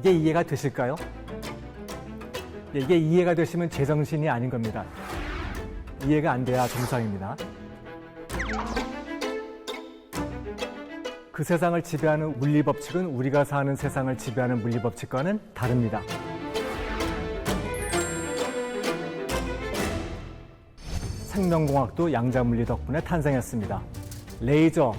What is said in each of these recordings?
이게 이해가 되실까요? 이게 이해가 되시면 제정신이 아닌 겁니다. 이해가 안 돼야 정상입니다. 그 세상을 지배하는 물리법칙은 우리가 사는 세상을 지배하는 물리법칙과는 다릅니다. 생명공학도 양자물리 덕분에 탄생했습니다. 레이저,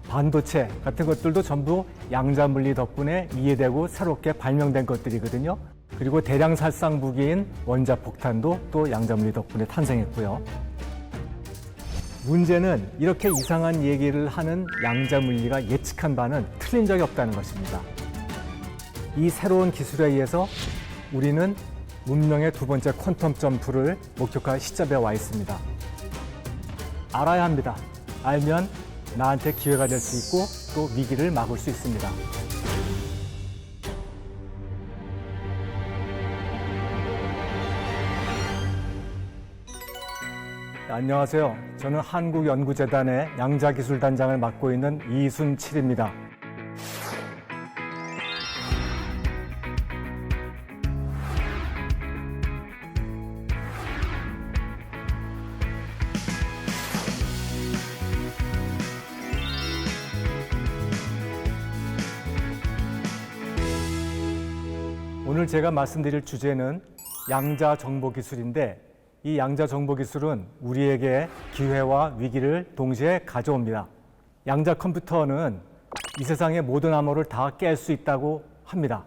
반도체 같은 것들도 전부 양자물리 덕분에 이해되고 새롭게 발명된 것들이거든요. 그리고 대량 살상 무기인 원자폭탄도 또 양자물리 덕분에 탄생했고요. 문제는 이렇게 이상한 얘기를 하는 양자물리가 예측한 바는 틀린 적이 없다는 것입니다. 이 새로운 기술에 의해서 우리는 문명의 두 번째 퀀텀 점프를 목격할 시점에 와 있습니다. 알아야 합니다. 알면 나한테 기회가 될 수 있고 또 위기를 막을 수 있습니다. 안녕하세요. 저는 한국연구재단의 양자기술단장을 맡고 있는 이순칠입니다. 오늘 제가 말씀드릴 주제는 양자정보기술인데 이 양자정보기술은 우리에게 기회와 위기를 동시에 가져옵니다. 양자컴퓨터는 이 세상의 모든 암호를 다 깰 수 있다고 합니다.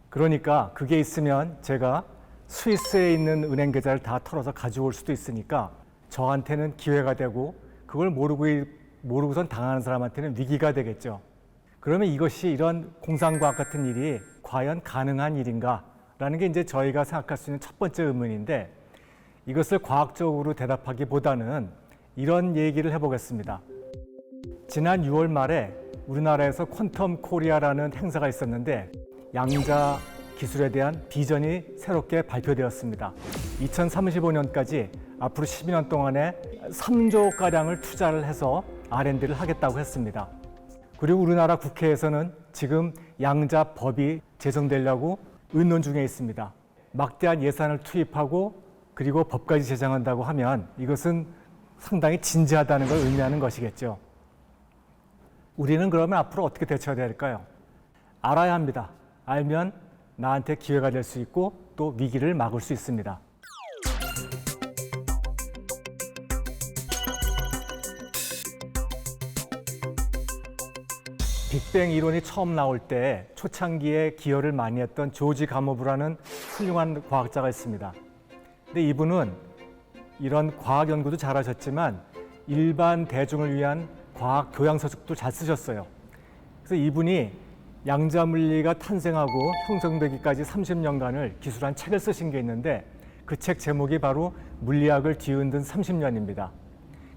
그러니까 그게 있으면 제가 스위스에 있는 은행 계좌를 다 털어서 가져올 수도 있으니까 저한테는 기회가 되고 그걸 모르고선 당하는 사람한테는 위기가 되겠죠. 그러면 이것이 이런 공상과학 같은 일이 과연 가능한 일인가? 라는 게 이제 저희가 생각할 수 있는 첫 번째 의문인데 이것을 과학적으로 대답하기보다는 이런 얘기를 해보겠습니다. 지난 6월 말에 우리나라에서 퀀텀 코리아라는 행사가 있었는데 양자 기술에 대한 비전이 새롭게 발표되었습니다. 2035년까지 앞으로 12년 동안에 3조가량을 투자를 해서 R&D를 하겠다고 했습니다. 그리고 우리나라 국회에서는 지금 양자법이 제정되려고 의논 중에 있습니다. 막대한 예산을 투입하고 그리고 법까지 제정한다고 하면 이것은 상당히 진지하다는 걸 의미하는 것이겠죠. 우리는 그러면 앞으로 어떻게 대처해야 될까요? 알아야 합니다. 알면 나한테 기회가 될 수 있고 또 위기를 막을 수 있습니다. 빅뱅 이론이 처음 나올 때 초창기에 기여를 많이 했던 조지 가모브라는 훌륭한 과학자가 있습니다. 근데 이분은 이런 과학 연구도 잘하셨지만 일반 대중을 위한 과학 교양 서적도 잘 쓰셨어요. 그래서 이분이 양자물리가 탄생하고 형성되기까지 30년간을 기술한 책을 쓰신 게 있는데 그 책 제목이 바로 물리학을 뒤흔든 30년입니다.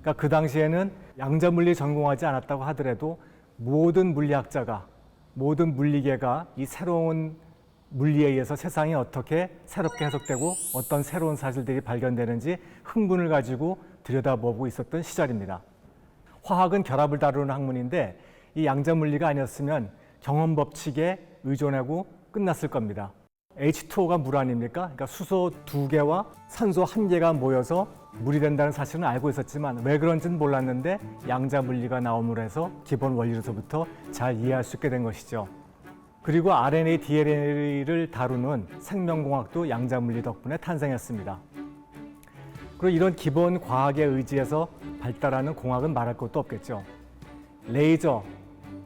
그러니까 그 당시에는 양자물리 전공하지 않았다고 하더라도 모든 물리학자가, 모든 물리계가 이 새로운 물리에 의해서 세상이 어떻게 새롭게 해석되고 어떤 새로운 사실들이 발견되는지 흥분을 가지고 들여다보고 있었던 시절입니다. 화학은 결합을 다루는 학문인데 이 양자물리가 아니었으면 경험 법칙에 의존하고 끝났을 겁니다. H2O가 물 아닙니까? 그러니까 수소 2개와 산소 1개가 모여서 물이 된다는 사실은 알고 있었지만 왜 그런지는 몰랐는데 양자물리가 나옴으로 해서 기본 원리로서부터 잘 이해할 수 있게 된 것이죠. 그리고 RNA, DNA를 다루는 생명공학도 양자물리 덕분에 탄생했습니다. 그리고 이런 기본 과학에 의지해서 발달하는 공학은 말할 것도 없겠죠. 레이저,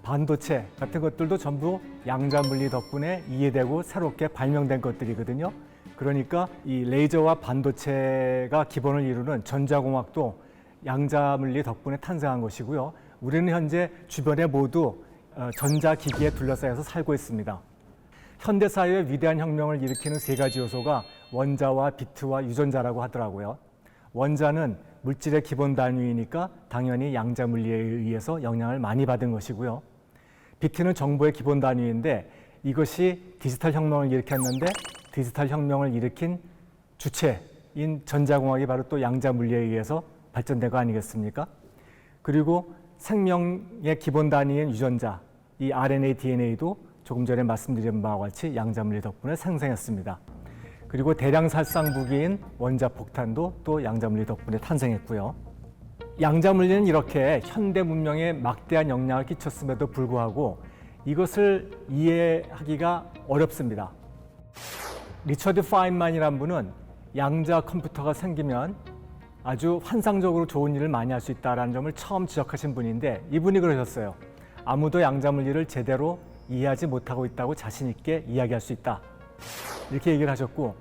반도체 같은 것들도 전부 양자물리 덕분에 이해되고 새롭게 발명된 것들이거든요. 그러니까 이 레이저와 반도체가 기본을 이루는 전자공학도 양자물리 덕분에 탄생한 것이고요. 우리는 현재 주변에 모두 전자기기에 둘러싸여서 살고 있습니다. 현대사회의 위대한 혁명을 일으키는 세 가지 요소가 원자와 비트와 유전자라고 하더라고요. 원자는 물질의 기본 단위이니까 당연히 양자물리에 의해서 영향을 많이 받은 것이고요. 비트는 정보의 기본 단위인데 이것이 디지털 혁명을 일으켰는데 디지털 혁명을 일으킨 주체인 전자공학이 바로 또 양자물리에 의해서 발전된 거 아니겠습니까? 그리고 생명의 기본 단위인 유전자, 이 RNA, DNA도 조금 전에 말씀드린 바와 같이 양자물리 덕분에 생성했습니다. 그리고 대량 살상 무기인 원자폭탄도 또 양자물리 덕분에 탄생했고요. 양자물리는 이렇게 현대 문명에 막대한 영향을 끼쳤음에도 불구하고 이것을 이해하기가 어렵습니다. 리처드 파인만이라는 분은 양자 컴퓨터가 생기면 아주 환상적으로 좋은 일을 많이 할 수 있다는 점을 처음 지적하신 분인데, 이분이 그러셨어요. 아무도 양자물리를 제대로 이해하지 못하고 있다고 자신 있게 이야기할 수 있다, 이렇게 얘기를 하셨고,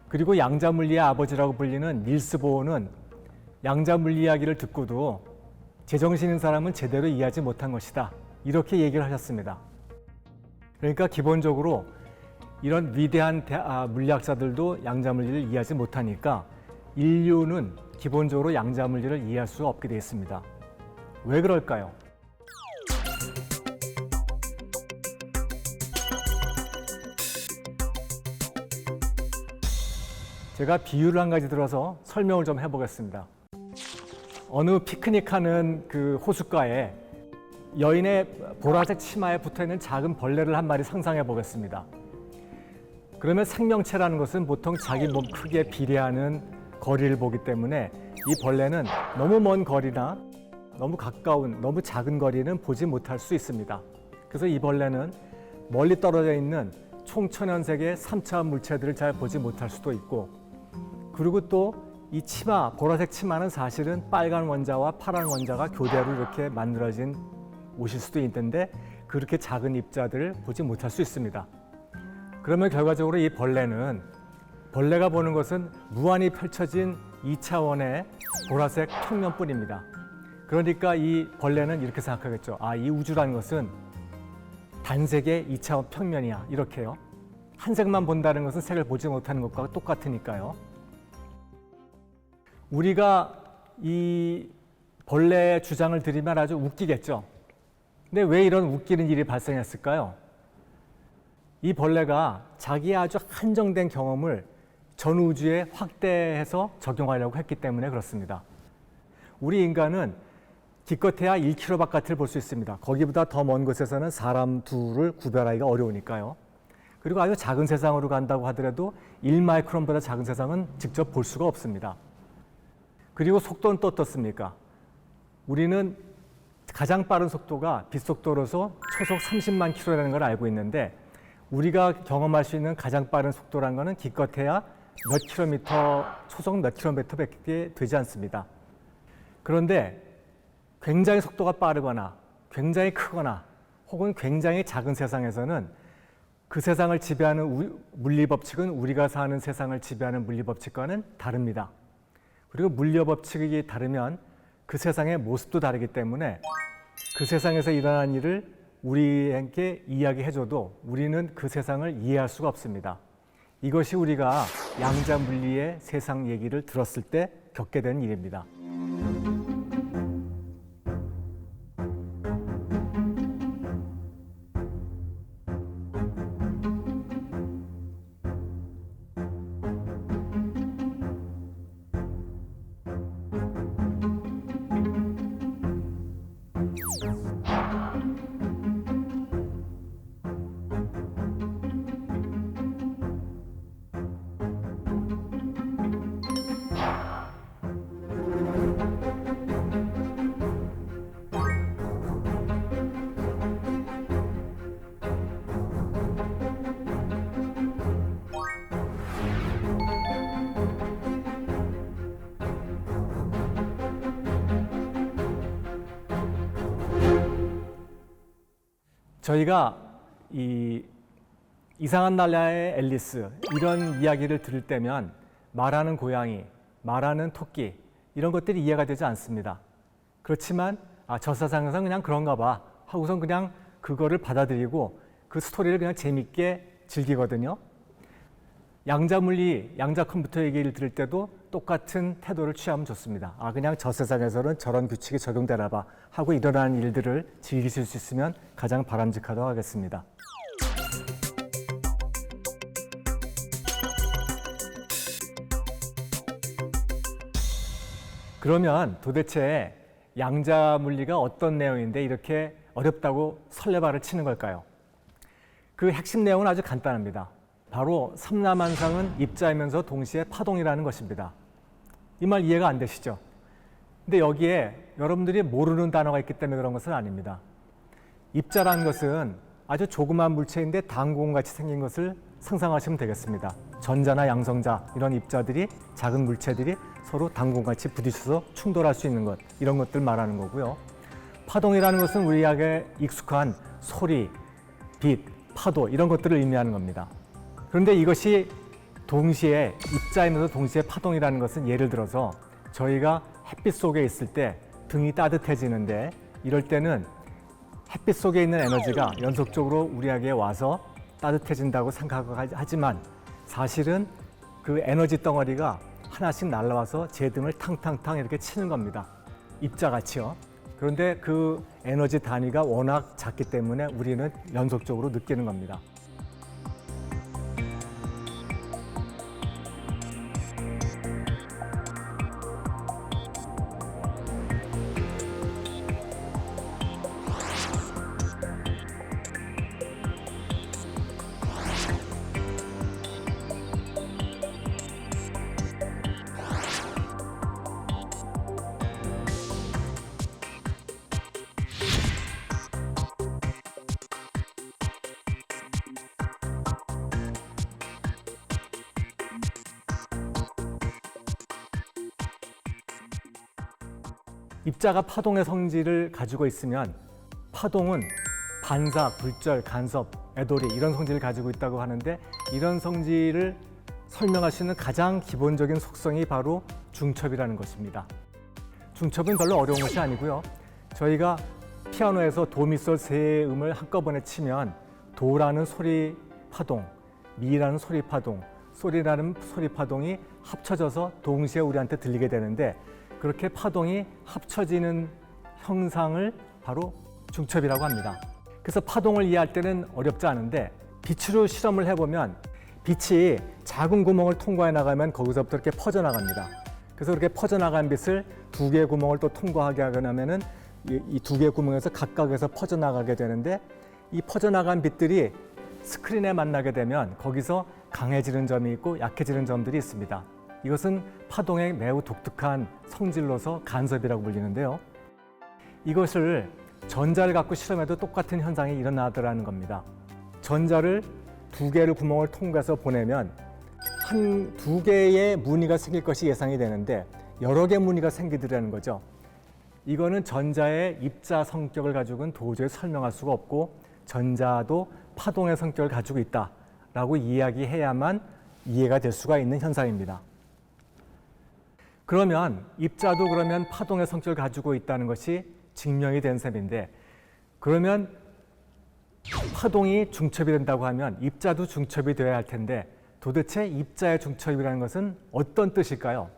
그리고 양자물리의 아버지라고 불리는 닐스 보어는 양자물리 이야기를 듣고도 제정신인 사람은 제대로 이해하지 못한 것이다, 이렇게 얘기를 하셨습니다. 그러니까 기본적으로 이런 위대한 물리학자들도 양자물리를 이해하지 못하니까 인류는 기본적으로 양자물리를 이해할 수 없게 되어 있습니다. 왜 그럴까요? 제가 비유를 한 가지 들어서 설명을 좀 해보겠습니다. 어느 피크닉하는 그 호숫가에 여인의 보라색 치마에 붙어있는 작은 벌레를 한 마리 상상해 보겠습니다. 그러면 생명체라는 것은 보통 자기 몸 크기에 비례하는 거리를 보기 때문에 이 벌레는 너무 먼 거리나 너무 가까운, 너무 작은 거리는 보지 못할 수 있습니다. 그래서 이 벌레는 멀리 떨어져 있는 총천연색의 3차 물체들을 잘 보지 못할 수도 있고, 그리고 또 이 치마, 보라색 치마는 사실은 빨간 원자와 파란 원자가 교대로 이렇게 만들어진 옷일 수도 있는데 그렇게 작은 입자들을 보지 못할 수 있습니다. 그러면 결과적으로 이 벌레가 보는 것은 무한히 펼쳐진 2차원의 보라색 평면뿐입니다. 그러니까 이 벌레는 이렇게 생각하겠죠. 아, 이 우주라는 것은 단색의 2차원 평면이야, 이렇게요. 한 색만 본다는 것은 색을 보지 못하는 것과 똑같으니까요. 우리가 이 벌레의 주장을 들으면 아주 웃기겠죠. 근데 왜 이런 웃기는 일이 발생했을까요? 이 벌레가 자기의 아주 한정된 경험을 전 우주에 확대해서 적용하려고 했기 때문에 그렇습니다. 우리 인간은 기껏해야 1km 바깥을 볼 수 있습니다. 거기보다 더 먼 곳에서는 사람 둘을 구별하기가 어려우니까요. 그리고 아주 작은 세상으로 간다고 하더라도 1마이크론보다 작은 세상은 직접 볼 수가 없습니다. 그리고 속도는 또 어떻습니까? 우리는 가장 빠른 속도가 빛속도로서 초속 30만 킬로라는 걸 알고 있는데, 우리가 경험할 수 있는 가장 빠른 속도라는 것은 기껏해야 몇 킬로미터, 초속 몇 킬로미터밖에 되지 않습니다. 그런데 굉장히 속도가 빠르거나 굉장히 크거나 혹은 굉장히 작은 세상에서는 그 세상을 지배하는 물리법칙은 우리가 사는 세상을 지배하는 물리법칙과는 다릅니다. 그리고 물리법칙이 다르면 그 세상의 모습도 다르기 때문에 그 세상에서 일어난 일을 우리에게 이야기해줘도 우리는 그 세상을 이해할 수가 없습니다. 이것이 우리가 양자물리의 세상 얘기를 들었을 때 겪게 된 일입니다. 저희가 이 이상한 나라의 앨리스 이런 이야기를 들을 때면 말하는 고양이, 말하는 토끼 이런 것들이 이해가 되지 않습니다. 그렇지만 저 세상에서는 그냥 그런가 봐 하고선 그냥 그거를 받아들이고 그 스토리를 그냥 재밌게 즐기거든요. 양자물리, 양자컴퓨터 얘기를 들을 때도 똑같은 태도를 취하면 좋습니다. 그냥 저 세상에서는 저런 규칙이 적용되나 봐 하고 일어나는 일들을 즐기실 수 있으면 가장 바람직하다고 하겠습니다. 그러면 도대체 양자물리가 어떤 내용인데 이렇게 어렵다고 설레발을 치는 걸까요? 그 핵심 내용은 아주 간단합니다. 바로 삼라만상은 입자이면서 동시에 파동이라는 것입니다. 이 말 이해가 안 되시죠? 근데 여기에 여러분들이 모르는 단어가 있기 때문에 그런 것은 아닙니다. 입자라는 것은 아주 조그마한 물체인데 당구공같이 생긴 것을 상상하시면 되겠습니다. 전자나 양성자 이런 입자들이 작은 물체들이 서로 당구공같이 부딪혀서 충돌할 수 있는 것, 이런 것들 말하는 거고요. 파동이라는 것은 우리에게 익숙한 소리, 빛, 파도 이런 것들을 의미하는 겁니다. 그런데 이것이 동시에 입자이면서 동시에 파동이라는 것은 예를 들어서 저희가 햇빛 속에 있을 때 등이 따뜻해지는데 이럴 때는 햇빛 속에 있는 에너지가 연속적으로 우리에게 와서 따뜻해진다고 생각하지만 사실은 그 에너지 덩어리가 하나씩 날아와서 제 등을 탕탕탕 이렇게 치는 겁니다. 입자같이요. 그런데 그 에너지 단위가 워낙 작기 때문에 우리는 연속적으로 느끼는 겁니다. 입자가 파동의 성질을 가지고 있으면 파동은 반사, 굴절, 간섭, 애돌이 이런 성질을 가지고 있다고 하는데 이런 성질을 설명할 수 있는 가장 기본적인 속성이 바로 중첩이라는 것입니다. 중첩은 별로 어려운 것이 아니고요. 저희가 피아노에서 도미솔 세 음을 한꺼번에 치면 도라는 소리 파동, 미라는 소리 파동, 소리라는 소리 파동이 합쳐져서 동시에 우리한테 들리게 되는데 그렇게 파동이 합쳐지는 형상을 바로 중첩이라고 합니다. 그래서 파동을 이해할 때는 어렵지 않은데 빛으로 실험을 해보면 빛이 작은 구멍을 통과해 나가면 거기서부터 이렇게 퍼져나갑니다. 그래서 그렇게 퍼져나간 빛을 두 개의 구멍을 또 통과하게 하려면 이 두 개의 구멍에서 각각에서 퍼져나가게 되는데 이 퍼져나간 빛들이 스크린에 만나게 되면 거기서 강해지는 점이 있고 약해지는 점들이 있습니다. 이것은 파동의 매우 독특한 성질로서 간섭이라고 불리는데요. 이것을 전자를 갖고 실험해도 똑같은 현상이 일어나더라는 겁니다. 전자를 두 개의 구멍을 통과해서 보내면 두 개의 무늬가 생길 것이 예상이 되는데 여러 개의 무늬가 생기더라는 거죠. 이거는 전자의 입자 성격을 가지고는 도저히 설명할 수가 없고 전자도 파동의 성격을 가지고 있다라고 이야기해야만 이해가 될 수가 있는 현상입니다. 그러면 입자도 그러면 파동의 성격을 가지고 있다는 것이 증명이 된 셈인데 그러면 파동이 중첩이 된다고 하면 입자도 중첩이 되어야 할 텐데 도대체 입자의 중첩이라는 것은 어떤 뜻일까요?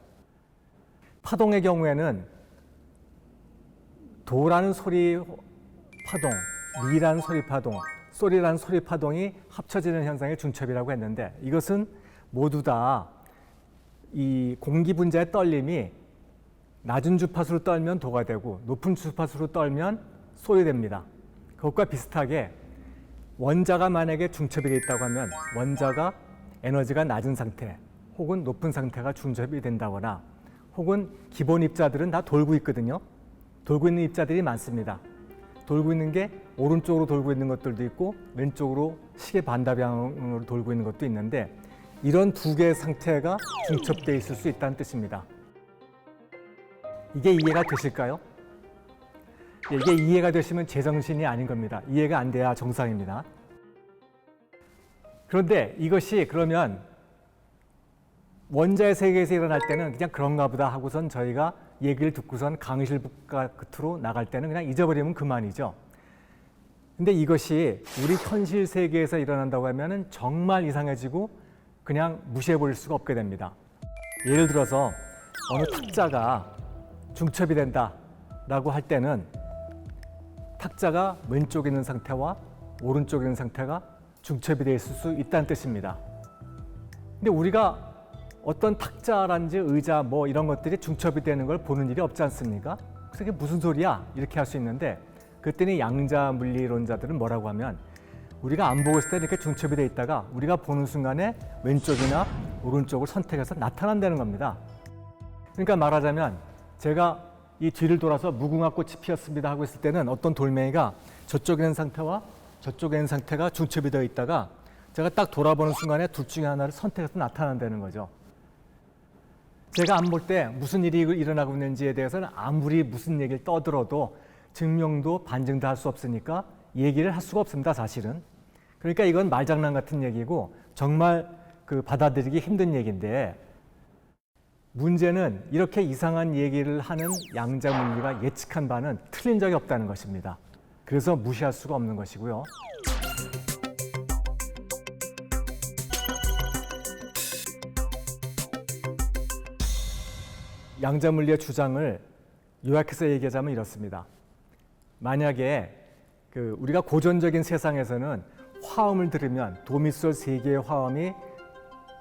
파동의 경우에는 도라는 소리 파동, 미라는 소리 파동, 소리라는 소리 파동이 합쳐지는 현상이 중첩이라고 했는데 이것은 모두 다 이 공기 분자의 떨림이 낮은 주파수로 떨면 도가 되고 높은 주파수로 떨면 소리 됩니다. 그것과 비슷하게 원자가 만약에 중첩이 되어 있다고 하면 원자가 에너지가 낮은 상태 혹은 높은 상태가 중첩이 된다거나 혹은 기본 입자들은 다 돌고 있거든요. 돌고 있는 입자들이 많습니다. 돌고 있는 게 오른쪽으로 돌고 있는 것들도 있고 왼쪽으로 시계 반다방으로 돌고 있는 것도 있는데 이런 두 개의 상태가 중첩되어 있을 수 있다는 뜻입니다. 이게 이해가 되실까요? 이게 이해가 되시면 제정신이 아닌 겁니다. 이해가 안 돼야 정상입니다. 그런데 이것이 그러면 원자의 세계에서 일어날 때는 그냥 그런가 보다 하고선 저희가 얘기를 듣고선 강의실 끝으로 나갈 때는 그냥 잊어버리면 그만이죠. 근데 이것이 우리 현실 세계에서 일어난다고 하면 정말 이상해지고 그냥 무시해버릴 수가 없게 됩니다. 예를 들어서 어느 탁자가 중첩이 된다라고 할 때는 탁자가 왼쪽에 있는 상태와 오른쪽에 있는 상태가 중첩이 되어 있을 수 있다는 뜻입니다. 근데 우리가 어떤 탁자라든지 의자 뭐 이런 것들이 중첩이 되는 걸 보는 일이 없지 않습니까? 그래서 이게 무슨 소리야? 이렇게 할 수 있는데 그랬더니 양자 물리론자들은 뭐라고 하면 우리가 안 보고 있을 때 이렇게 중첩이 돼 있다가 우리가 보는 순간에 왼쪽이나 오른쪽을 선택해서 나타난다는 겁니다. 그러니까 말하자면 제가 이 뒤를 돌아서 무궁화 꽃이 피었습니다 하고 있을 때는 어떤 돌멩이가 저쪽에 있는 상태와 저쪽에 있는 상태가 중첩이 되어 있다가 제가 딱 돌아보는 순간에 둘 중에 하나를 선택해서 나타난다는 거죠. 제가 안 볼 때 무슨 일이 일어나고 있는지에 대해서는 아무리 무슨 얘기를 떠들어도 증명도 반증도 할 수 없으니까 얘기를 할 수가 없습니다, 사실은. 그러니까 이건 말장난 같은 얘기고 정말 받아들이기 힘든 얘기인데, 문제는 이렇게 이상한 얘기를 하는 양자물리가 예측한 바는 틀린 적이 없다는 것입니다. 그래서 무시할 수가 없는 것이고요. 양자물리의 주장을 요약해서 얘기하자면 이렇습니다. 만약에 우리가 고전적인 세상에서는 화음을 들으면 도미솔 세 개의 화음이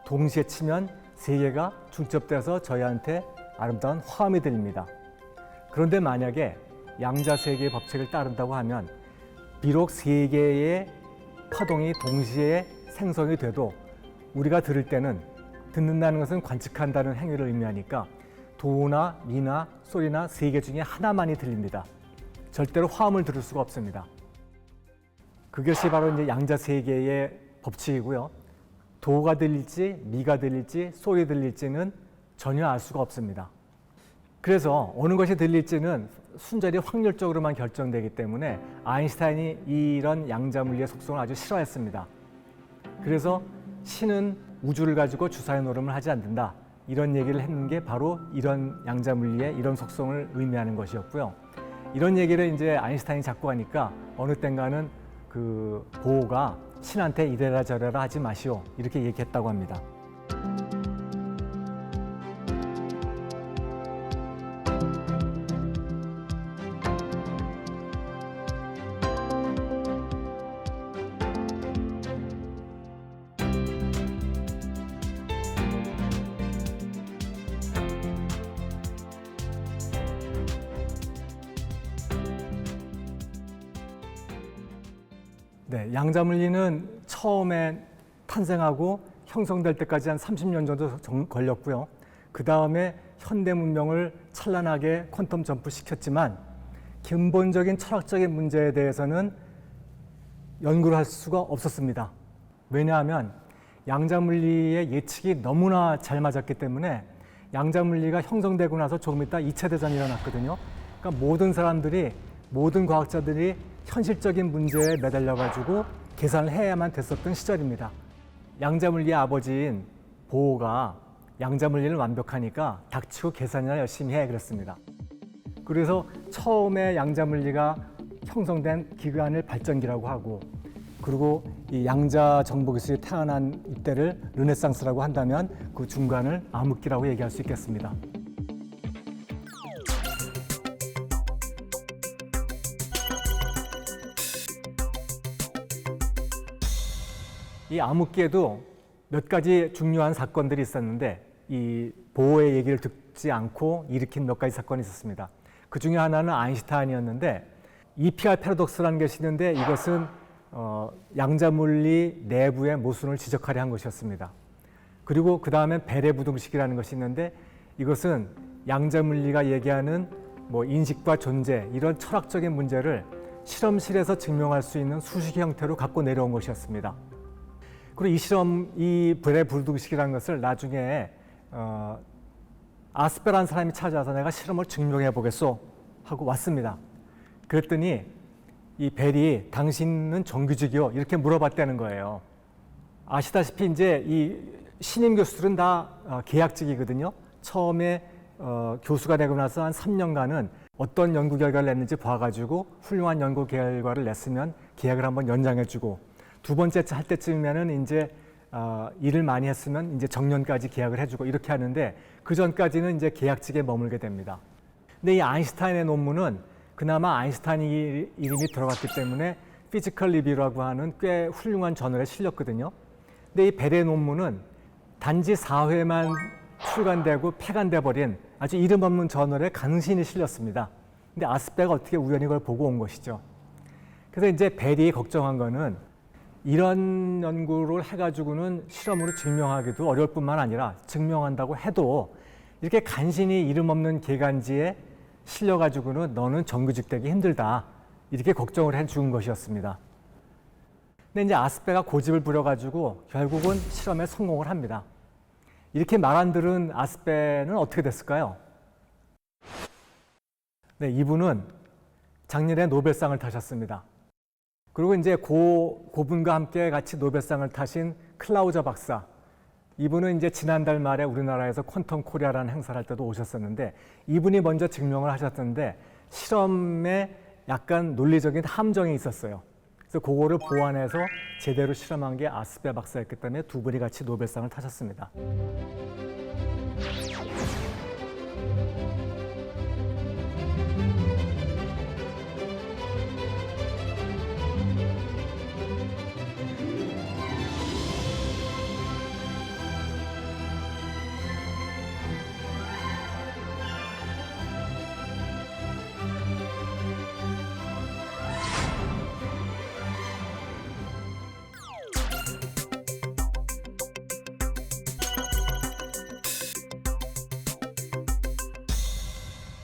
동시에 치면 세 개가 중첩돼서 저희한테 아름다운 화음이 들립니다. 그런데 만약에 양자 세계의 법칙을 따른다고 하면 비록 세 개의 파동이 동시에 생성이 돼도 우리가 들을 때는 듣는다는 것은 관측한다는 행위를 의미하니까 도나 미나 소리나 세 개 중에 하나만이 들립니다. 절대로 화음을 들을 수가 없습니다. 그것이 바로 이제 양자 세계의 법칙이고요. 도가 들릴지 미가 들릴지 소리 들릴지는 전혀 알 수가 없습니다. 그래서 어느 것이 들릴지는 순전히 확률적으로만 결정되기 때문에 아인슈타인이 이런 양자물리의 속성을 아주 싫어했습니다. 그래서 신은 우주를 가지고 주사위 노름을 하지 않는다, 이런 얘기를 했는 게 바로 이런 양자물리의 이런 속성을 의미하는 것이었고요. 이런 얘기를 이제 아인슈타인이 자꾸 하니까 어느 땐가는 보호가 신한테 이래라 저래라 하지 마시오, 이렇게 얘기했다고 합니다. 네, 양자물리는 처음에 탄생하고 형성될 때까지 한 30년 정도 걸렸고요. 그 다음에 현대 문명을 찬란하게 퀀텀 점프 시켰지만 근본적인 철학적인 문제에 대해서는 연구를 할 수가 없었습니다. 왜냐하면 양자물리의 예측이 너무나 잘 맞았기 때문에 양자물리가 형성되고 나서 조금 있다 2차 대전이 일어났거든요. 그러니까 모든 과학자들이 현실적인 문제에 매달려가지고 계산을 해야만 됐었던 시절입니다. 양자물리의 아버지인 보호가 양자물리를 완벽하니까 닥치고 계산이나 열심히 해, 그랬습니다. 그래서 처음에 양자물리가 형성된 기관을 발전기라고 하고, 그리고 이 양자 정보 기술이 태어난 이때를 르네상스라고 한다면 그 중간을 암흑기라고 얘기할 수 있겠습니다. 이 암흑기에도 몇 가지 중요한 사건들이 있었는데 이 보호의 얘기를 듣지 않고 일으킨 몇 가지 사건이 있었습니다. 그 중에 하나는 아인슈타인이었는데 EPR 패러독스라는 것이 있는데 이것은 양자물리 내부의 모순을 지적하려 한 것이었습니다. 그리고 그 다음에 베레 부등식이라는 것이 있는데 이것은 양자물리가 얘기하는 인식과 존재, 이런 철학적인 문제를 실험실에서 증명할 수 있는 수식의 형태로 갖고 내려온 것이었습니다. 그리고 이 베레 부등식이라는 것을 나중에 아스페라는 사람이 찾아와서 내가 실험을 증명해 보겠소 하고 왔습니다. 그랬더니 이 벨이 당신은 정규직이요? 이렇게 물어봤다는 거예요. 아시다시피 이제 이 신임 교수들은 다 계약직이거든요. 처음에 교수가 되고 나서 한 3년간은 어떤 연구 결과를 냈는지 봐가지고 훌륭한 연구 결과를 냈으면 계약을 한번 연장해주고, 두 번째 할 때쯤이면은 이제 일을 많이 했으면 이제 정년까지 계약을 해주고 이렇게 하는데 그 전까지는 이제 계약직에 머물게 됩니다. 근데 이 아인슈타인의 논문은 그나마 아인슈타인 이름이 들어갔기 때문에 피지컬 리뷰라고 하는 꽤 훌륭한 저널에 실렸거든요. 근데 이 베레 논문은 단지 4회만 출간되고 폐간돼 버린 아주 이름 없는 저널에 간신히 실렸습니다. 근데 아스페가 어떻게 우연히 그걸 보고 온 것이죠. 그래서 이제 벨이 걱정한 거는 이런 연구를 해가지고는 실험으로 증명하기도 어려울 뿐만 아니라 증명한다고 해도 이렇게 간신히 이름 없는 개간지에 실려가지고는 너는 정규직되기 힘들다. 이렇게 걱정을 해 준 것이었습니다. 근데 이제 아스페가 고집을 부려가지고 결국은 실험에 성공을 합니다. 이렇게 말 안 들은 아스페는 어떻게 됐을까요? 네, 이분은 작년에 노벨상을 타셨습니다. 그리고 이제 고분과 함께 같이 노벨상을 타신 클라우저 박사. 이분은 이제 지난달 말에 우리나라에서 퀀텀 코리아라는 행사를 할 때도 오셨었는데 이분이 먼저 증명을 하셨는데 실험에 약간 논리적인 함정이 있었어요. 그래서 그거를 보완해서 제대로 실험한 게 아스페 박사였기 때문에 두 분이 같이 노벨상을 타셨습니다.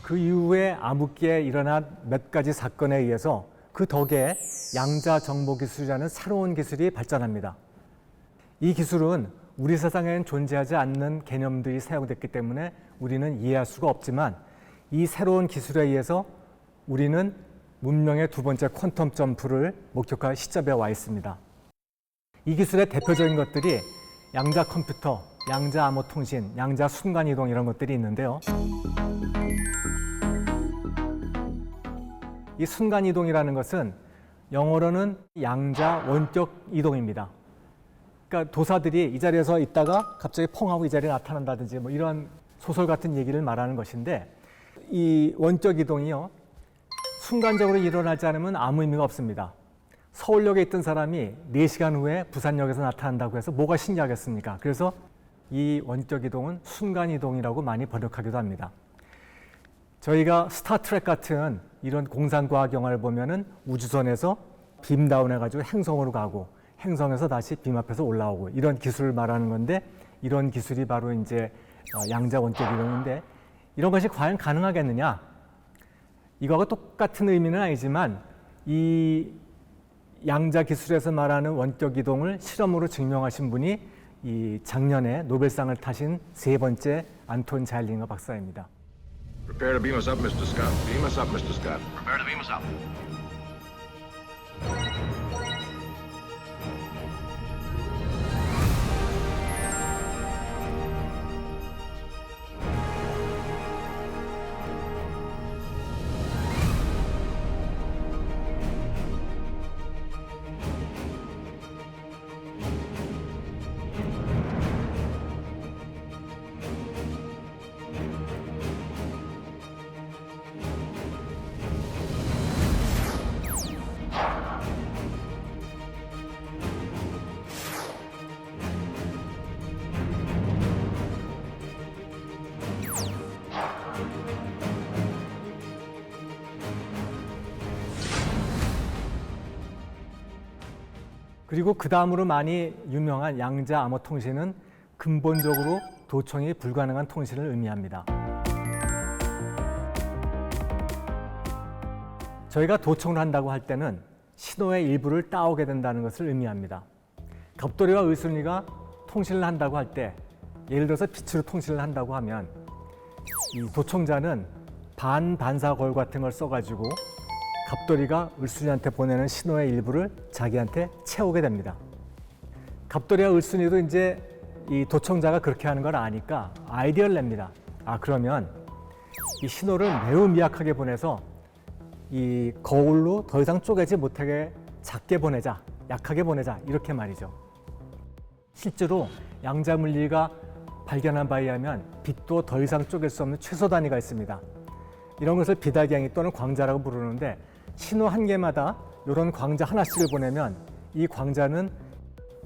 그 이후에 암흑기에 일어난 몇 가지 사건에 의해서 그 덕에 양자 정보 기술이라는 새로운 기술이 발전합니다. 이 기술은 우리 세상에는 존재하지 않는 개념들이 사용됐기 때문에 우리는 이해할 수가 없지만 이 새로운 기술에 의해서 우리는 문명의 두 번째 퀀텀 점프를 목격할 시점에 와 있습니다. 이 기술의 대표적인 것들이 양자 컴퓨터, 양자 암호 통신, 양자 순간 이동 이런 것들이 있는데요. 이 순간 이동이라는 것은 영어로는 양자 원격 이동입니다. 그러니까 도사들이 이 자리에서 있다가 갑자기 펑 하고 이 자리에 나타난다든지 뭐 이런 소설 같은 얘기를 말하는 것인데 이 원격 이동이요. 순간적으로 일어나지 않으면 아무 의미가 없습니다. 서울역에 있던 사람이 4시간 후에 부산역에서 나타난다고 해서 뭐가 신기하겠습니까? 그래서 이 원격 이동은 순간 이동이라고 많이 번역하기도 합니다. 저희가 스타트랙 같은 이런 공상과학 영화를 보면은 우주선에서 빔 다운해가지고 행성으로 가고 행성에서 다시 빔 앞에서 올라오고 이런 기술을 말하는 건데 이런 기술이 바로 이제 양자 원격 이동인데 이런 것이 과연 가능하겠느냐? 이거하고 똑같은 의미는 아니지만 이 양자 기술에서 말하는 원격 이동을 실험으로 증명하신 분이 이 작년에 노벨상을 타신 세 번째 안톤 자일링거 박사입니다. Prepare to beam us up, Mr. Scott. Beam us up, Mr. Scott. Prepare to beam us up. 그리고 그 다음으로 많이 유명한 양자 암호 통신은 근본적으로 도청이 불가능한 통신을 의미합니다. 저희가 도청을 한다고 할 때는 신호의 일부를 따오게 된다는 것을 의미합니다. 갑돌이와 을순이가 통신을 한다고 할 때 예를 들어서 빛으로 통신을 한다고 하면 이 도청자는 반반사걸 같은 걸 써가지고 갑돌이가 을순이한테 보내는 신호의 일부를 자기한테 채우게 됩니다. 갑돌이와 을순이도 이제 이 도청자가 그렇게 하는 걸 아니까 아이디어를 냅니다. 그러면 이 신호를 매우 미약하게 보내서 이 거울로 더 이상 쪼개지 못하게 작게 보내자, 약하게 보내자 이렇게 말이죠. 실제로 양자 물리가 발견한 바에 의하면 빛도 더 이상 쪼갤 수 없는 최소 단위가 있습니다. 이런 것을 비달갱이 또는 광자라고 부르는데 신호 한 개마다 이런 광자 하나씩을 보내면 이 광자는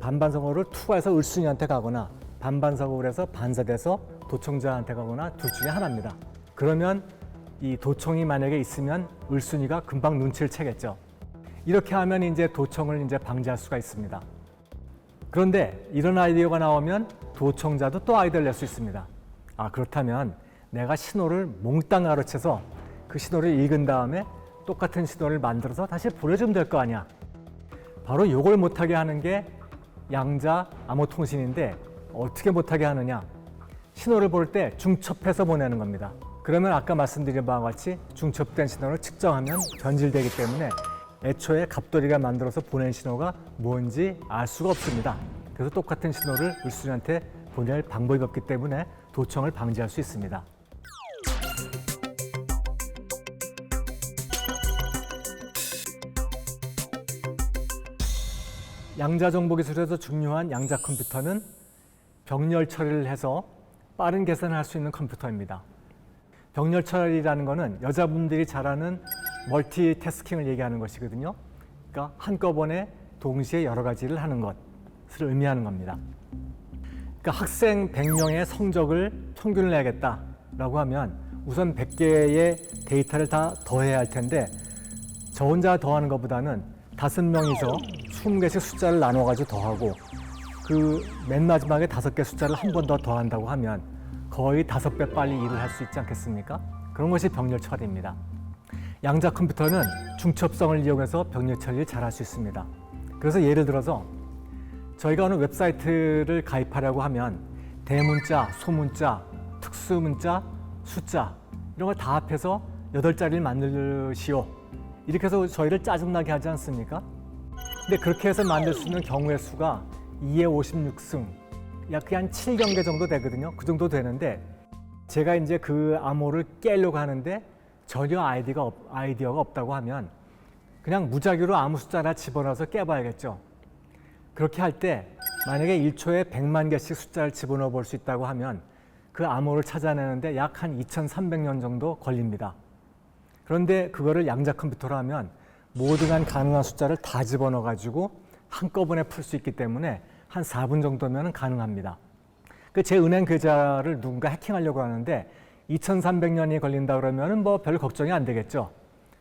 반반사거를 투과해서 을순이한테 가거나 반반사거를 해서 반사돼서 도청자한테 가거나 둘 중에 하나입니다. 그러면 이 도청이 만약에 있으면 을순이가 금방 눈치를 채겠죠. 이렇게 하면 이제 도청을 이제 방지할 수가 있습니다. 그런데 이런 아이디어가 나오면 도청자도 또 아이디어를 낼 수 있습니다. 그렇다면 내가 신호를 몽땅 가로채서 그 신호를 읽은 다음에 똑같은 신호를 만들어서 다시 보내주면 될 거 아니야. 바로 이걸 못하게 하는 게 양자 암호통신인데 어떻게 못하게 하느냐. 신호를 볼 때 중첩해서 보내는 겁니다. 그러면 아까 말씀드린 바와 같이 중첩된 신호를 측정하면 변질되기 때문에 애초에 갑돌이가 만들어서 보낸 신호가 뭔지 알 수가 없습니다. 그래서 똑같은 신호를 을순이한테 보낼 방법이 없기 때문에 도청을 방지할 수 있습니다. 양자정보기술에서 중요한 양자 컴퓨터는 병렬 처리를 해서 빠른 계산을 할 수 있는 컴퓨터입니다. 병렬 처리라는 것은 여자분들이 잘하는 멀티태스킹을 얘기하는 것이거든요. 그러니까 한꺼번에 동시에 여러 가지를 하는 것을 의미하는 겁니다. 그러니까 학생 100명의 성적을 평균을 내야겠다라고 하면 우선 100개의 데이터를 다 더해야 할 텐데 저 혼자 더하는 것보다는 5명이서 20개씩 숫자를 나눠가지고 더하고 그 맨 마지막에 5개 숫자를 한 번 더 더한다고 하면 거의 5배 빨리 일을 할 수 있지 않겠습니까? 그런 것이 병렬 처리입니다. 양자 컴퓨터는 중첩성을 이용해서 병렬 처리를 잘 할 수 있습니다. 그래서 예를 들어서 저희가 어느 웹사이트를 가입하려고 하면 대문자, 소문자, 특수문자, 숫자 이런 걸 다 합해서 8자리를 만들시오. 이렇게 해서 저희를 짜증나게 하지 않습니까? 근데 그렇게 해서 만들 수 있는 경우의 수가 2의 56승, 약 한 7경계 정도 되거든요. 그 정도 되는데 제가 이제 그 암호를 깨려고 하는데 전혀 아이디어가 없다고 하면 그냥 무작위로 아무 숫자 하나 집어넣어서 깨봐야겠죠. 그렇게 할 때 만약에 1초에 100만 개씩 숫자를 집어넣어 볼 수 있다고 하면 그 암호를 찾아내는데 약 한 2300년 정도 걸립니다. 그런데 그거를 양자 컴퓨터로 하면 모든 가능한 숫자를 다 집어넣어 가지고 한꺼번에 풀 수 있기 때문에 한 4분 정도면 가능합니다. 제 은행 계좌를 누군가 해킹하려고 하는데 2300년이 걸린다 그러면 뭐 별 걱정이 안 되겠죠.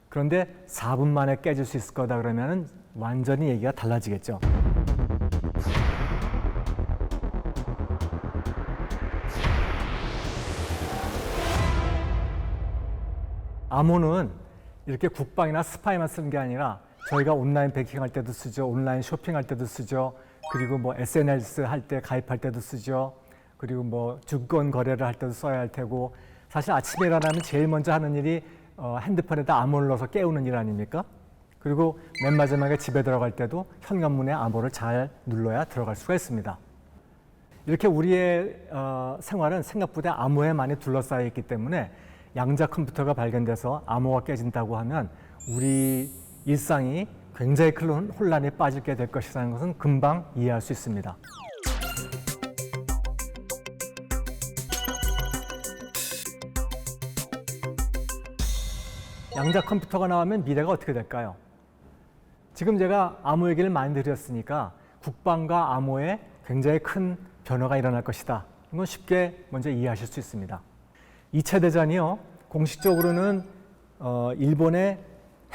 그런데 4분 만에 깨질 수 있을 거다 그러면 완전히 얘기가 달라지겠죠. 암호는 이렇게 국방이나 스파이만 쓰는 게 아니라 저희가 온라인 베이킹할 때도 쓰죠. 온라인 쇼핑할 때도 쓰죠. 그리고 뭐 SNS 할 때 가입할 때도 쓰죠. 그리고 뭐 증권 거래를 할 때도 써야 할 테고 사실 아침에 일어나면 제일 먼저 하는 일이 핸드폰에다 암호를 넣어서 깨우는 일 아닙니까? 그리고 맨 마지막에 집에 들어갈 때도 현관문에 암호를 잘 눌러야 들어갈 수가 있습니다. 이렇게 우리의 생활은 생각보다 암호에 많이 둘러싸여 있기 때문에 양자 컴퓨터가 발견돼서 암호가 깨진다고 하면 우리 일상이 굉장히 큰 혼란에 빠지게 될 것이라는 것은 금방 이해할 수 있습니다. 양자 컴퓨터가 나오면 미래가 어떻게 될까요? 지금 제가 암호 얘기를 많이 드렸으니까 국방과 암호에 굉장히 큰 변화가 일어날 것이다. 이건 쉽게 먼저 이해하실 수 있습니다. 2차 대전이요. 공식적으로는 일본의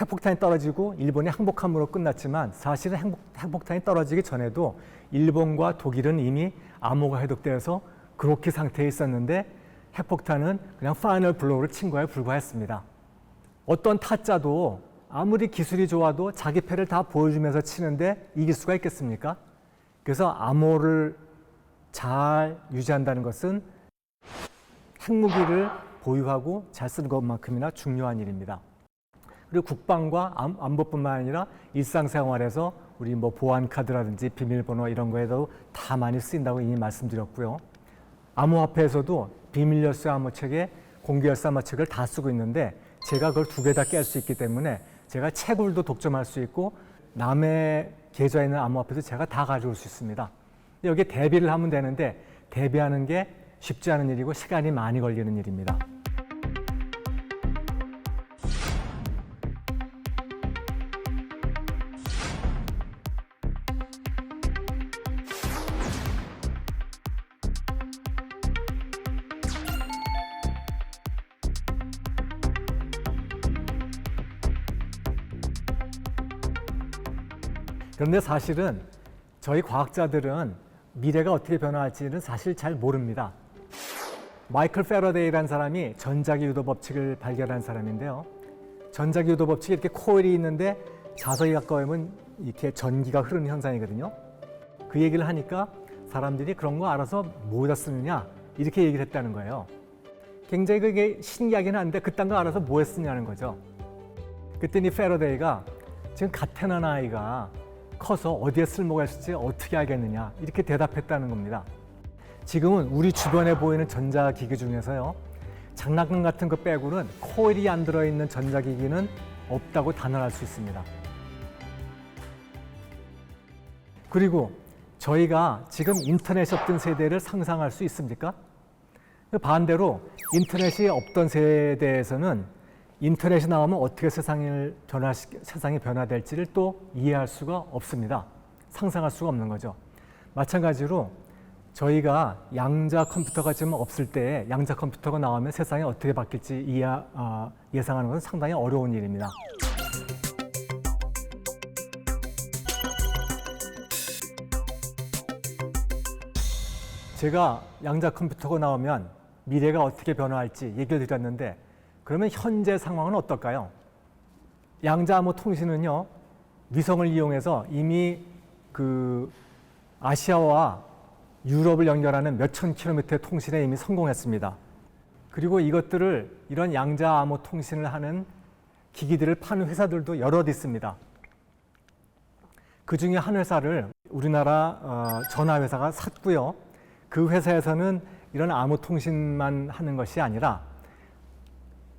핵폭탄이 떨어지고 일본이 항복함으로 끝났지만 사실은 핵폭탄이 떨어지기 전에도 일본과 독일은 이미 암호가 해독되어서 그렇게 상태에 있었는데 핵폭탄은 그냥 파이널 블로우를 친 거에 불과했습니다. 어떤 타짜도 아무리 기술이 좋아도 자기 패를 다 보여주면서 치는데 이길 수가 있겠습니까? 그래서 암호를 잘 유지한다는 것은 핵무기를 보유하고 잘 쓰는 것만큼이나 중요한 일입니다. 그리고 국방과 안보뿐만 아니라 일상생활에서 우리 뭐 보안카드라든지 비밀번호 이런 거에도 다 많이 쓰인다고 이미 말씀드렸고요. 암호화폐에서도 비밀열쇠 암호체계, 공개열쇠 암호체계를 다 쓰고 있는데 제가 그걸 2개 다 깰 수 있기 때문에 제가 채굴도 독점할 수 있고 남의 계좌에 있는 암호화폐도 제가 다 가져올 수 있습니다. 여기에 대비를 하면 되는데 대비하는 게 쉽지 않은 일이고 시간이 많이 걸리는 일입니다. 그런데 사실은 저희 과학자들은 미래가 어떻게 변화할지는 사실 잘 모릅니다. 마이클 패러데이라는 사람이 전자기 유도 법칙을 발견한 사람인데요. 전자기 유도 법칙이 이렇게 코일이 있는데 자석이 가까우면 이렇게 전기가 흐르는 현상이거든요. 그 얘기를 하니까 사람들이 그런 거 알아서 뭐에다 쓰느냐 이렇게 얘기를 했다는 거예요. 굉장히 그게 신기하긴 한데 그딴 거 알아서 뭐에 쓰냐는 거죠. 그랬더니 패러데이가 지금 갓 태어난 아이가 커서 어디에 쓸모가 있을지 어떻게 알겠느냐 이렇게 대답했다는 겁니다. 지금은 우리 주변에 보이는 전자기기 중에서요. 장난감 같은 거 빼고는 코일이 안 들어있는 전자기기는 없다고 단언할 수 있습니다. 그리고 저희가 지금 인터넷이 없던 세대를 상상할 수 있습니까? 반대로 인터넷이 없던 세대에서는 인터넷이 나오면 어떻게 세상이 변화될지를 또 이해할 수가 없습니다. 상상할 수가 없는 거죠. 마찬가지로 저희가 양자 컴퓨터가 지금 없을 때 양자 컴퓨터가 나오면 세상이 어떻게 바뀔지 예상하는 것은 상당히 어려운 일입니다. 제가 양자 컴퓨터가 나오면 미래가 어떻게 변화할지 얘기를 드렸는데 그러면 현재 상황은 어떨까요? 양자 암호 통신은요, 위성을 이용해서 이미 그 아시아와 유럽을 연결하는 몇천 킬로미터의 통신에 이미 성공했습니다. 그리고 이런 양자 암호 통신을 하는 기기들을 파는 회사들도 여럿 있습니다. 그 중에 한 회사를 우리나라 전화회사가 샀고요. 그 회사에서는 이런 암호 통신만 하는 것이 아니라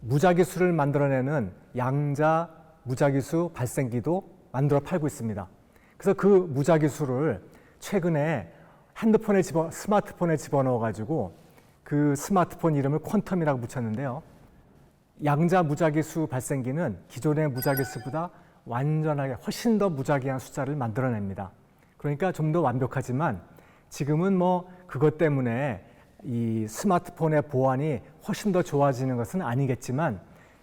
무작위수를 만들어내는 양자 무작위수 발생기도 만들어 팔고 있습니다. 그래서 그 무작위수를 최근에 스마트폰에 집어넣어 가지고 그 스마트폰 이름을 퀀텀이라고 붙였는데요. 양자 무작위수 발생기는 기존의 무작위수보다 완전하게 훨씬 더 무작위한 숫자를 만들어냅니다. 그러니까 좀 더 완벽하지만 지금은 뭐 그것 때문에 이 스마트폰의 보안이 훨씬 더 좋아지는 것은 아니겠지만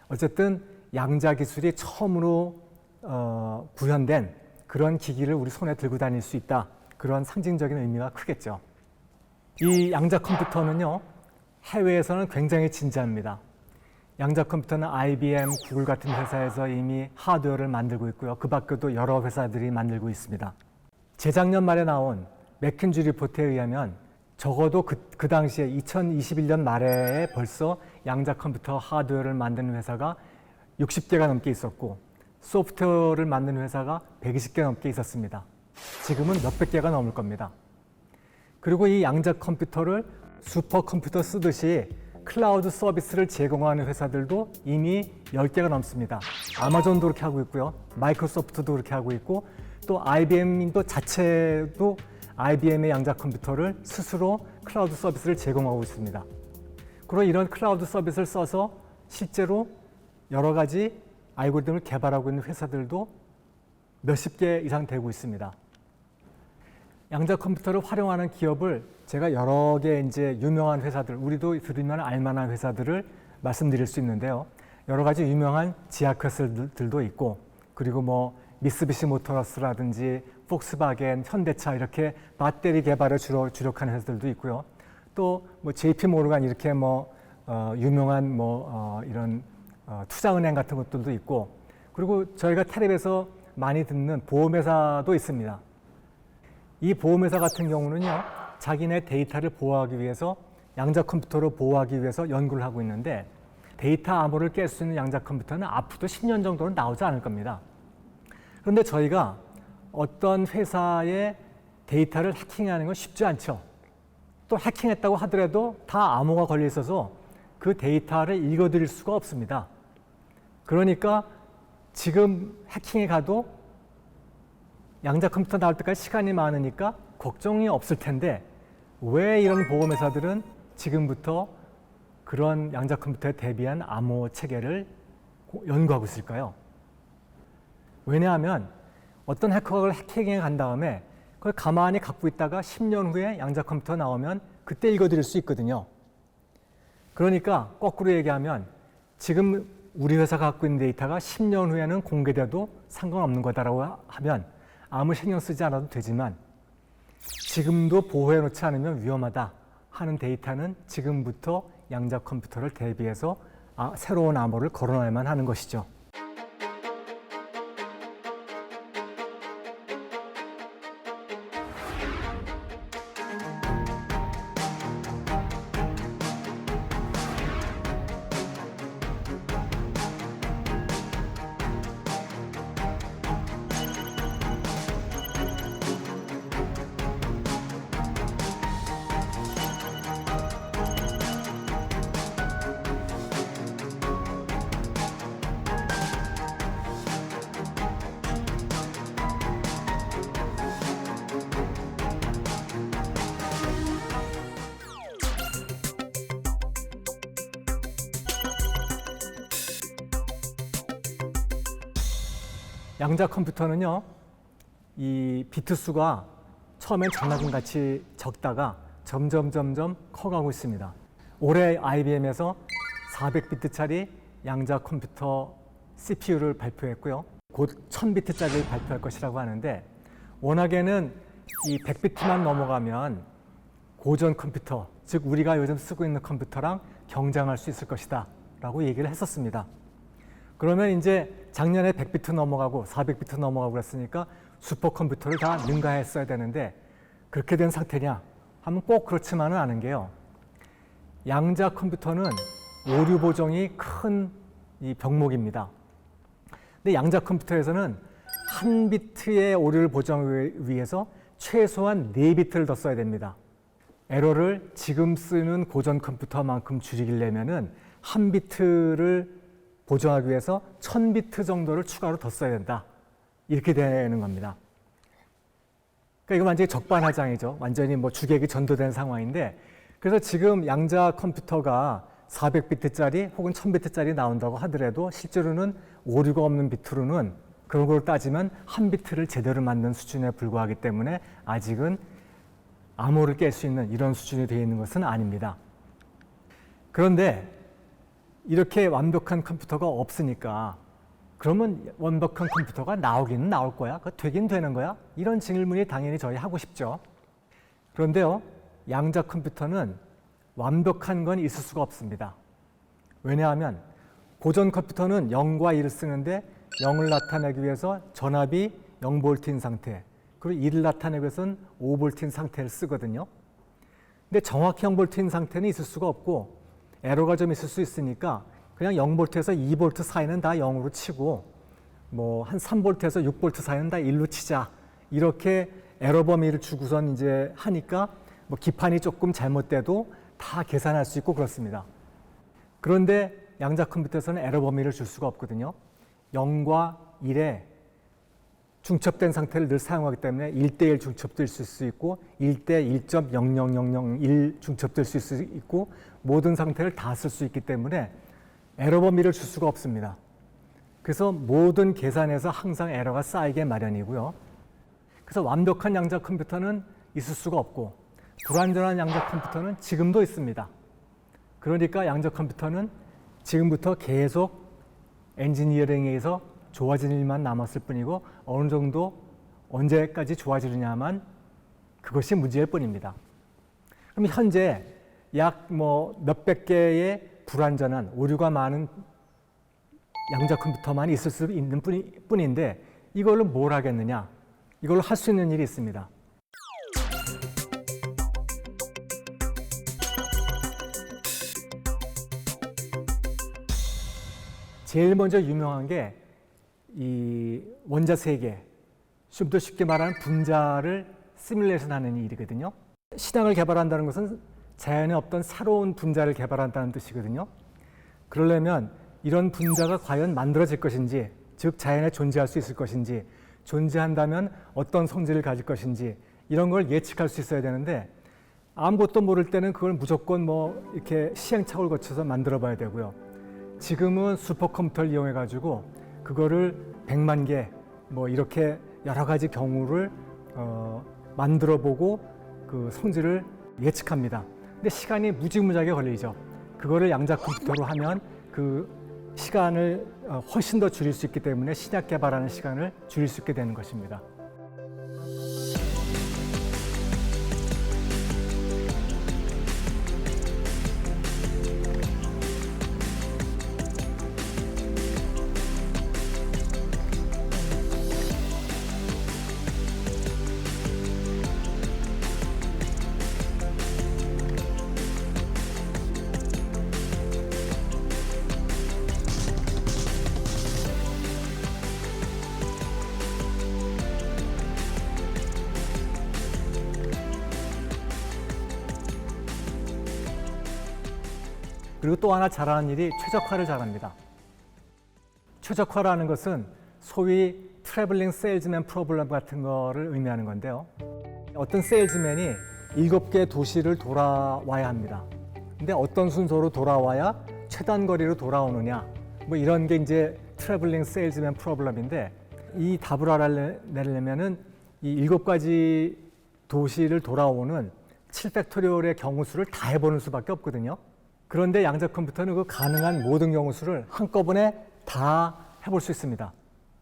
어쨌든 양자 기술이 처음으로 구현된 그런 기기를 우리 손에 들고 다닐 수 있다. 그런 상징적인 의미가 크겠죠. 이 양자 컴퓨터는요, 해외에서는 굉장히 진지합니다. 양자 컴퓨터는 IBM, 구글 같은 회사에서 이미 하드웨어를 만들고 있고요. 그 밖에도 여러 회사들이 만들고 있습니다. 재작년 말에 나온 맥킨지 리포트에 의하면 적어도 그 당시에 2021년 말에 벌써 양자 컴퓨터 하드웨어를 만드는 회사가 60개가 넘게 있었고 소프트웨어를 만드는 회사가 120개 넘게 있었습니다. 지금은 몇백 개가 넘을 겁니다. 그리고 이 양자 컴퓨터를 슈퍼컴퓨터 쓰듯이 클라우드 서비스를 제공하는 회사들도 이미 10개가 넘습니다. 아마존도 그렇게 하고 있고요. 마이크로소프트도 그렇게 하고 있고 또 IBM도 자체도 IBM의 양자 컴퓨터를 스스로 클라우드 서비스를 제공하고 있습니다. 그리고 이런 클라우드 서비스를 써서 실제로 여러 가지 알고리즘을 개발하고 있는 회사들도 몇십 개 이상 되고 있습니다. 양자 컴퓨터를 활용하는 기업을 제가 여러 개 이제 유명한 회사들, 우리도 들으면 알만한 회사들을 말씀드릴 수 있는데요. 여러 가지 유명한 지하회사들도 있고, 그리고 뭐 미쓰비시 모터스라든지 폭스바겐, 현대차 이렇게 배터리 개발에 주력하는 회사들도 있고요. 또 뭐 JP 모르간 이렇게 유명한 이런 투자은행 같은 것들도 있고, 그리고 저희가 텔레비에서 많이 듣는 보험회사도 있습니다. 이 보험회사 같은 경우는요, 자기네 데이터를 보호하기 위해서 양자 컴퓨터로 보호하기 위해서 연구를 하고 있는데 데이터 암호를 깰 수 있는 양자 컴퓨터는 앞으로도 10년 정도는 나오지 않을 겁니다. 그런데 저희가 어떤 회사의 데이터를 해킹하는 건 쉽지 않죠. 또 해킹했다고 하더라도 다 암호가 걸려 있어서 그 데이터를 읽어드릴 수가 없습니다. 그러니까 지금 해킹에 가도 양자 컴퓨터 나올 때까지 시간이 많으니까 걱정이 없을 텐데 왜 이런 보험회사들은 지금부터 그런 양자 컴퓨터에 대비한 암호 체계를 연구하고 있을까요? 왜냐하면 어떤 해커가 해킹에 간 다음에 그걸 가만히 갖고 있다가 10년 후에 양자 컴퓨터 나오면 그때 읽어드릴 수 있거든요. 그러니까 거꾸로 얘기하면 지금 우리 회사가 갖고 있는 데이터가 10년 후에는 공개돼도 상관없는 거다라고 하면 아무 신경 쓰지 않아도 되지만 지금도 보호해 놓지 않으면 위험하다 하는 데이터는 지금부터 양자 컴퓨터를 대비해서 새로운 암호를 걸어놔야만 하는 것이죠. 양자 컴퓨터는요, 이 비트 수가 처음엔 장난감같이 적다가 점점 커가고 있습니다. 올해 IBM에서 400비트짜리 양자 컴퓨터 CPU를 발표했고요. 곧 1000비트짜리를 발표할 것이라고 하는데, 워낙에는 이 100비트만 넘어가면 고전 컴퓨터, 즉 우리가 요즘 쓰고 있는 컴퓨터랑 경쟁할 수 있을 것이다 라고 얘기를 했었습니다. 그러면 이제 작년에 100비트 넘어가고 400비트 넘어가고 그랬으니까 슈퍼컴퓨터를 다 능가했어야 되는데 그렇게 된 상태냐 하면 꼭 그렇지만은 않은 게요. 양자 컴퓨터는 오류 보정이 큰 이 병목입니다. 근데 양자 컴퓨터에서는 한 비트의 오류를 보정하기 위해서 최소한 4비트를 더 써야 됩니다. 에러를 지금 쓰는 고전 컴퓨터만큼 줄이려면은 한 비트를 보정하기 위해서 1000비트 정도를 추가로 더 써야 된다. 이렇게 되는 겁니다. 그러니까 이거 완전히 적반하장이죠. 완전히 뭐 주객이 전도된 상황인데, 그래서 지금 양자 컴퓨터가 400비트짜리 혹은 1000비트짜리 나온다고 하더라도 실제로는 오류가 없는 비트로는 그런 걸 따지면 한 비트를 제대로 맞는 수준에 불과하기 때문에 아직은 암호를 깰 수 있는 이런 수준이 되어 있는 것은 아닙니다. 그런데 이렇게 완벽한 컴퓨터가 없으니까 그러면 완벽한 컴퓨터가 나오기는 나올 거야? 그거 되긴 되는 거야? 이런 질문이 당연히 저희 하고 싶죠. 그런데요, 양자 컴퓨터는 완벽한 건 있을 수가 없습니다. 왜냐하면 고전 컴퓨터는 0과 1을 쓰는데 0을 나타내기 위해서 전압이 0V인 상태, 그리고 1을 나타내기 위해서는 5V인 상태를 쓰거든요. 근데 정확히 0V인 상태는 있을 수가 없고 에러가 좀 있을 수 있으니까 그냥 0V에서 2V 사이는 다 0으로 치고 뭐 한 3V에서 6V 사이는 다 1로 치자. 이렇게 에러 범위를 주고선 이제 하니까 뭐 기판이 조금 잘못돼도 다 계산할 수 있고 그렇습니다. 그런데 양자 컴퓨터에서는 에러 범위를 줄 수가 없거든요. 0과 1에 중첩된 상태를 늘 사용하기 때문에 1대1 중첩될 수 있고 1대 1.00001 중첩될 수 있고 모든 상태를 다 쓸 수 있기 때문에 에러 범위를 줄 수가 없습니다. 그래서 모든 계산에서 항상 에러가 쌓이게 마련이고요. 그래서 완벽한 양자 컴퓨터는 있을 수가 없고 불완전한 양자 컴퓨터는 지금도 있습니다. 그러니까 양자 컴퓨터는 지금부터 계속 엔지니어링에서 좋아지는 일만 남았을 뿐이고 어느 정도 언제까지 좋아지느냐만 그것이 문제일 뿐입니다. 그럼 현재 약 뭐 몇백 개의 불완전한 오류가 많은 양자 컴퓨터만 있을 수 있는 뿐인데 이걸로 뭘 하겠느냐? 이걸로 할 수 있는 일이 있습니다. 제일 먼저 유명한 게 이 원자 세계, 좀 더 쉽게 말하면 분자를 시뮬레이션 하는 일이거든요. 신앙을 개발한다는 것은 자연에 없던 새로운 분자를 개발한다는 뜻이거든요. 그러려면 이런 분자가 과연 만들어질 것인지, 즉 자연에 존재할 수 있을 것인지, 존재한다면 어떤 성질을 가질 것인지 이런 걸 예측할 수 있어야 되는데 아무것도 모를 때는 그걸 무조건 뭐 이렇게 시행착오를 거쳐서 만들어 봐야 되고요. 지금은 슈퍼컴퓨터를 이용해 가지고 그거를 100만 개 뭐 이렇게 여러 가지 경우를 만들어 보고 그 성질을 예측합니다. 근데 시간이 무지무지하게 걸리죠. 그거를 양자 컴퓨터로 하면 그 시간을 훨씬 더 줄일 수 있기 때문에 신약 개발하는 시간을 줄일 수 있게 되는 것입니다. 그리고 또 하나 잘하는 일이 최적화를 잘합니다. 최적화라는 것은 소위 트래블링 세일즈맨 프로블럼 같은 거를 의미하는 건데요. 어떤 세일즈맨이 7개 도시를 돌아와야 합니다. 근데 어떤 순서로 돌아와야 최단 거리로 돌아오느냐, 뭐 이런 게 이제 트래블링 세일즈맨 프로블럼인데, 이 답을 알아내려면은 이 7가지 도시를 돌아오는 7팩토리얼의 경우 수를 다 해보는 수밖에 없거든요. 그런데 양자 컴퓨터는 그 가능한 모든 경우 수를 한꺼번에 다 해볼 수 있습니다.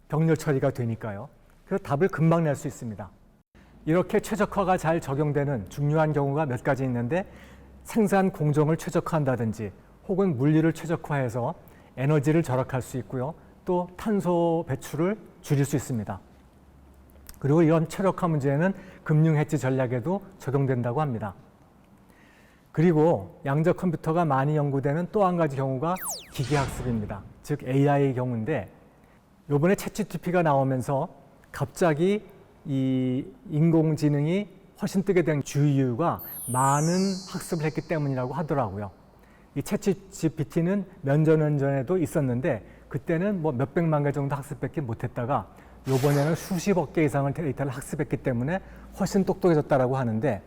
병렬 처리가 되니까요. 그래서 답을 금방 낼 수 있습니다. 이렇게 최적화가 잘 적용되는 중요한 경우가 몇 가지 있는데, 생산 공정을 최적화한다든지 혹은 물리를 최적화해서 에너지를 절약할 수 있고요. 또 탄소 배출을 줄일 수 있습니다. 그리고 이런 최적화 문제는 금융 해지 전략에도 적용된다고 합니다. 그리고 양자 컴퓨터가 많이 연구되는 또 한 가지 경우가 기계학습입니다. 즉 AI의 경우인데, 요번에 챗GPT가 나오면서 갑자기 이 인공지능이 훨씬 뜨게 된 주이유가 많은 학습을 했기 때문이라고 하더라고요. 이 챗GPT는 몇 년 전에도 있었는데 그때는 뭐 몇백만 개 정도 학습밖에 못했다가 요번에는 수십억 개 이상의 데이터를 학습했기 때문에 훨씬 똑똑해졌다고 하는데,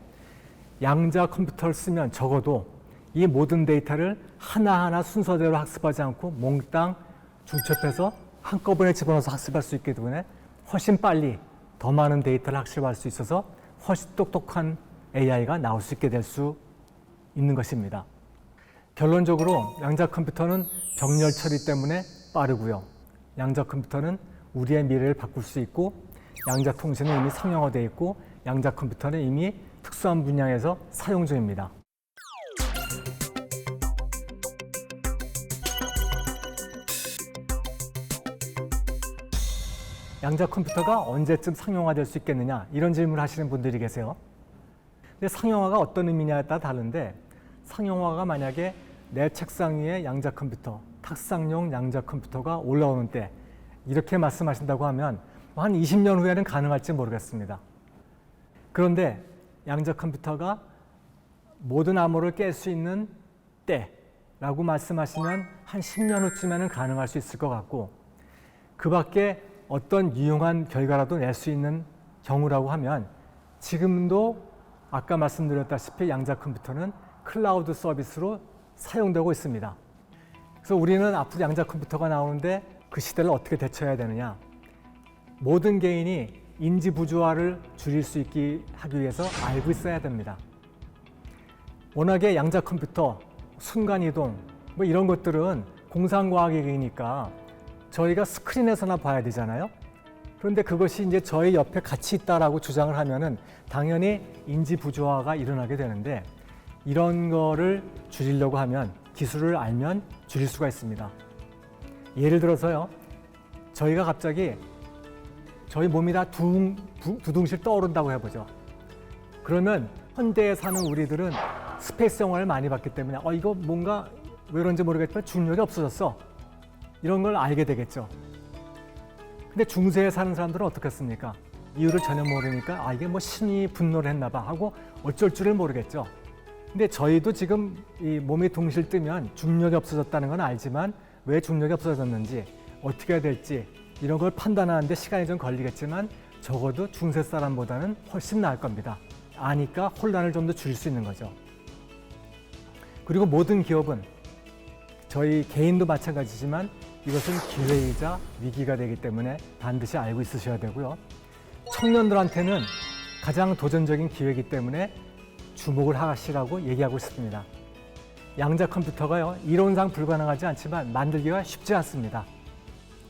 양자 컴퓨터를 쓰면 적어도 이 모든 데이터를 하나하나 순서대로 학습하지 않고 몽땅 중첩해서 한꺼번에 집어넣어서 학습할 수 있기 때문에 훨씬 빨리 더 많은 데이터를 학습할 수 있어서 훨씬 똑똑한 AI가 나올 수 있게 될 수 있는 것입니다. 결론적으로 양자 컴퓨터는 병렬 처리 때문에 빠르고요. 양자 컴퓨터는 우리의 미래를 바꿀 수 있고, 양자 통신은 이미 상용화되어 있고, 양자 컴퓨터는 이미 특수한 분야에서 사용 중입니다. 양자 컴퓨터가 언제쯤 상용화될 수 있겠느냐, 이런 질문을 하시는 분들이 계세요. 근데 상용화가 어떤 의미냐에 따라 다른데, 상용화가 만약에 내 책상 위에 양자 컴퓨터, 탁상용 양자 컴퓨터가 올라오는 때 이렇게 말씀하신다고 하면 한 20년 후에는 가능할지 모르겠습니다. 그런데 양자 컴퓨터가 모든 암호를 깰 수 있는 때라고 말씀하시면 한 10년 후쯤에는 가능할 수 있을 것 같고, 그 밖에 어떤 유용한 결과라도 낼 수 있는 경우라고 하면 지금도 아까 말씀드렸다시피 양자 컴퓨터는 클라우드 서비스로 사용되고 있습니다. 그래서 우리는 앞으로 양자 컴퓨터가 나오는데 그 시대를 어떻게 대처해야 되느냐. 모든 개인이 인지 부조화를 줄일 수 있게 하기 위해서 알고 있어야 됩니다. 워낙에 양자 컴퓨터, 순간이동 뭐 이런 것들은 공상과학이니까 저희가 스크린에서나 봐야 되잖아요. 그런데 그것이 이제 저희 옆에 같이 있다라고 주장을 하면은 당연히 인지 부조화가 일어나게 되는데, 이런 거를 줄이려고 하면 기술을 알면 줄일 수가 있습니다. 예를 들어서요, 저희가 갑자기 저희 몸이 다 두둥실 떠오른다고 해보죠. 그러면 현대에 사는 우리들은 스페이스 영화를 많이 봤기 때문에 이거 뭔가 왜 그런지 모르겠지만 중력이 없어졌어, 이런 걸 알게 되겠죠. 근데 중세에 사는 사람들은 어떻겠습니까? 이유를 전혀 모르니까 이게 뭐 신이 분노를 했나 봐 하고 어쩔 줄을 모르겠죠. 근데 저희도 지금 이 몸이 둥실 뜨면 중력이 없어졌다는 건 알지만 왜 중력이 없어졌는지 어떻게 해야 될지 이런 걸 판단하는데 시간이 좀 걸리겠지만 적어도 중세 사람보다는 훨씬 나을 겁니다. 아니까 혼란을 좀 더 줄일 수 있는 거죠. 그리고 모든 기업은, 저희 개인도 마찬가지지만 이것은 기회이자 위기가 되기 때문에 반드시 알고 있으셔야 되고요. 청년들한테는 가장 도전적인 기회이기 때문에 주목을 하시라고 얘기하고 싶습니다. 양자 컴퓨터가요, 이론상 불가능하지 않지만 만들기가 쉽지 않습니다.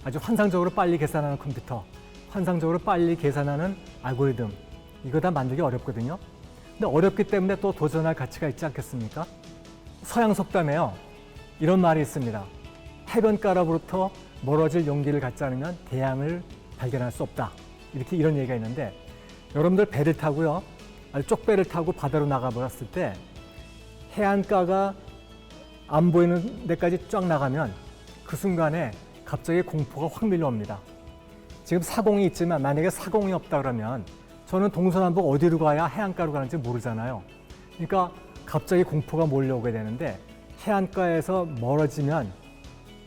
아주 환상적으로 빨리 계산하는 컴퓨터, 환상적으로 빨리 계산하는 알고리즘, 이거 다 만들기 어렵거든요. 근데 어렵기 때문에 또 도전할 가치가 있지 않겠습니까? 서양 속담에요, 이런 말이 있습니다. 해변가로부터 멀어질 용기를 갖지 않으면 대양을 발견할 수 없다. 이런 얘기가 있는데, 여러분들 배를 타고요, 아주 쪽배를 타고 바다로 나가버렸을 때 해안가가 안 보이는 데까지 쫙 나가면 그 순간에 갑자기 공포가 확 밀려옵니다. 지금 사공이 있지만 만약에 사공이 없다 그러면 저는 동서남북 어디로 가야 해안가로 가는지 모르잖아요. 그러니까 갑자기 공포가 몰려오게 되는데, 해안가에서 멀어지면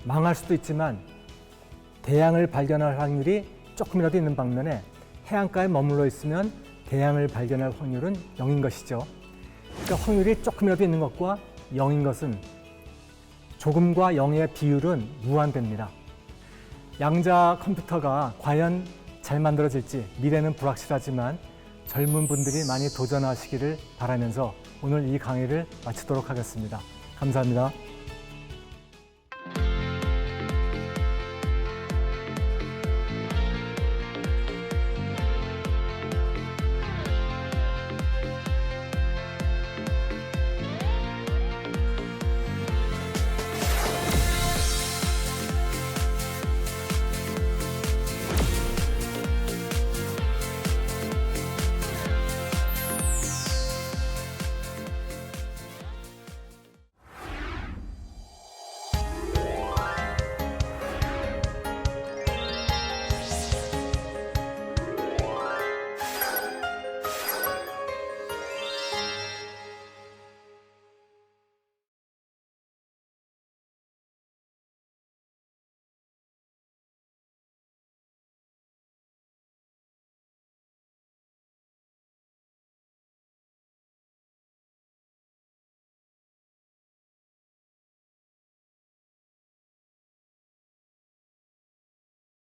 망할 수도 있지만 대양을 발견할 확률이 조금이라도 있는 반면에 해안가에 머물러 있으면 대양을 발견할 확률은 0인 것이죠. 그러니까 확률이 조금이라도 있는 것과 0인 것은 조금과 0의 비율은 무한대입니다. 양자 컴퓨터가 과연 잘 만들어질지 미래는 불확실하지만 젊은 분들이 많이 도전하시기를 바라면서 오늘 이 강의를 마치도록 하겠습니다. 감사합니다.